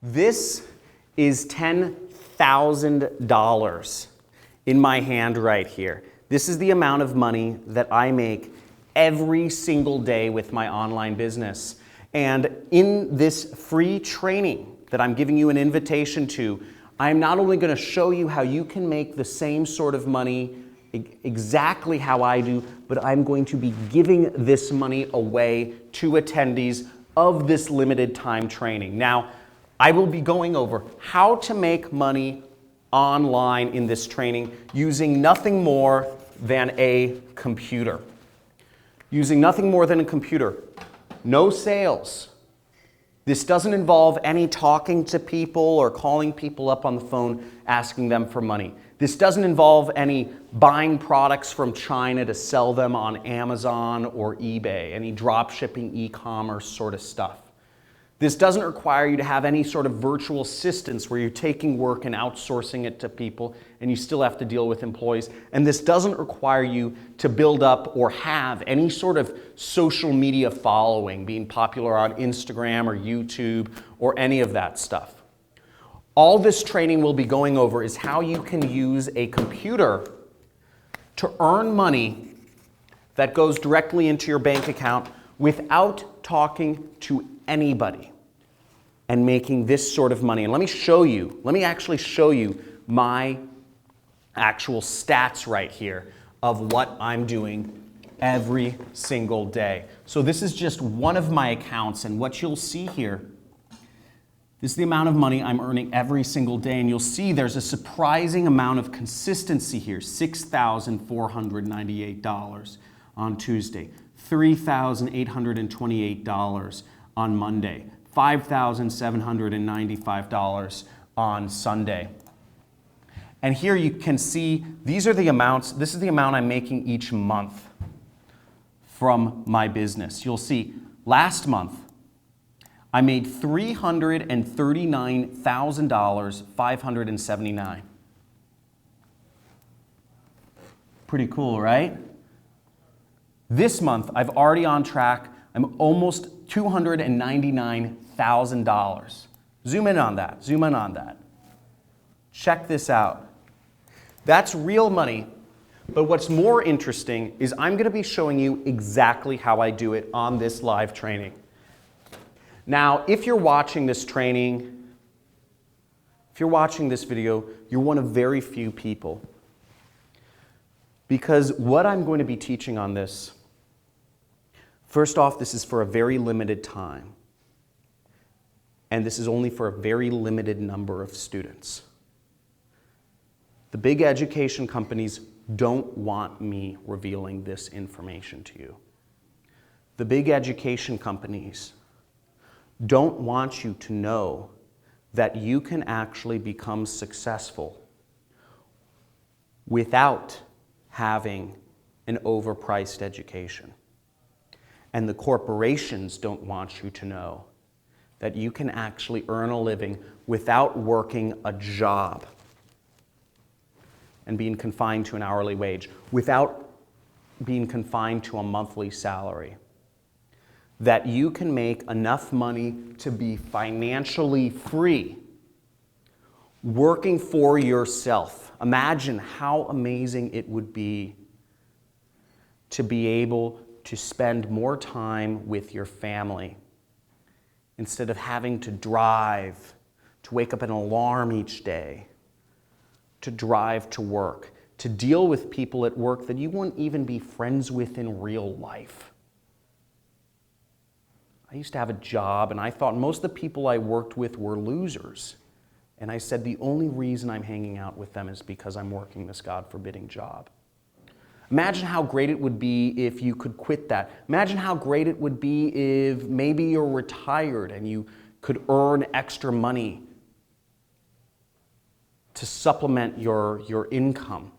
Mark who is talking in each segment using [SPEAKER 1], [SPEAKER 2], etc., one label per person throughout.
[SPEAKER 1] This is $10,000 in my hand right here. This is the amount of money that I make every single day with my online business. And in this free training that I'm giving you an invitation to, I'm not only going to show you how you can make the same sort of money exactly how I do, but I'm going to be giving this money away to attendees of this limited time training. Now, I will be going over how to make money online in this training using nothing more than a computer. Using nothing more than a computer. No sales. This doesn't involve any talking to people or calling people up on the phone asking them for money. This doesn't involve any buying products from China to sell them on Amazon or eBay, any drop shipping, e-commerce sort of stuff. This doesn't require you to have any sort of virtual assistants where you're taking work and outsourcing it to people and you still have to deal with employees. And this doesn't require you to build up or have any sort of social media following, being popular on Instagram or YouTube or any of that stuff. All this training we'll be going over is how you can use a computer to earn money that goes directly into your bank account without talking to anybody and making this sort of money. And let me actually show you my actual stats right here of what I'm doing every single day. So this is just one of my accounts, and what you'll see here, this is the amount of money I'm earning every single day, and you'll see there's a surprising amount of consistency here. $6,498 on Tuesday, $3,828 on Monday, $5,795 on Sunday. And here you can see these are the amounts, this is the amount I'm making each month from my business. You'll see last month I made $339,579. Pretty cool, right? This month I've already on track. I'm almost $299,000. Zoom in on that. Zoom in on that. Check this out. That's real money, but what's more interesting is I'm going to be showing you exactly how I do it on this live training. Now, if you're watching this training, if you're watching this video, you're one of very few people. Because what I'm going to be teaching on this, first off, this is for a very limited time. And this is only for a very limited number of students. The big education companies don't want me revealing this information to you. The big education companies don't want you to know that you can actually become successful without having an overpriced education. And the corporations don't want you to know that you can actually earn a living without working a job and being confined to an hourly wage, without being confined to a monthly salary. That you can make enough money to be financially free, working for yourself. Imagine how amazing it would be to be able to spend more time with your family instead of having to drive, to wake up an alarm each day, to drive to work, to deal with people at work that you wouldn't even be friends with in real life. I used to have a job and I thought most of the people I worked with were losers. And I said the only reason I'm hanging out with them is because I'm working this God-forbidding job. Imagine how great it would be if you could quit that. Imagine how great it would be if maybe you're retired and you could earn extra money to supplement your income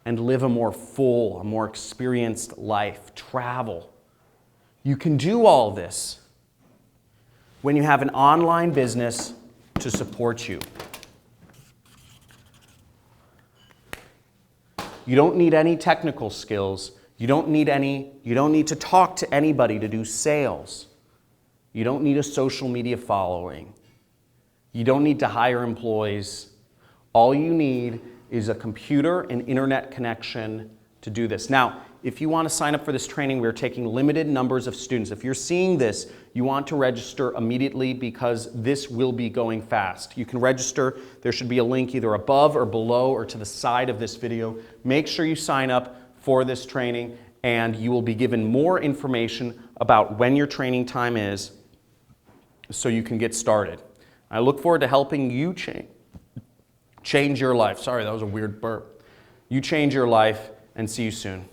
[SPEAKER 1] and live a more full, a more experienced life, travel. You can do all this when you have an online business to support you. You don't need any technical skills. You don't need to talk to anybody to do sales. You don't need a social media following. You don't need to hire employees. All you need is a computer and internet connection to do this. Now, if you want to sign up for this training, we're taking limited numbers of students. If you're seeing this, you want to register immediately because this will be going fast. You can register. There should be a link either above or below or to the side of this video. Make sure you sign up for this training, and you will be given more information about when your training time is so you can get started. I look forward to helping you change your life. Sorry, that was a weird burp. You change your life, and see you soon.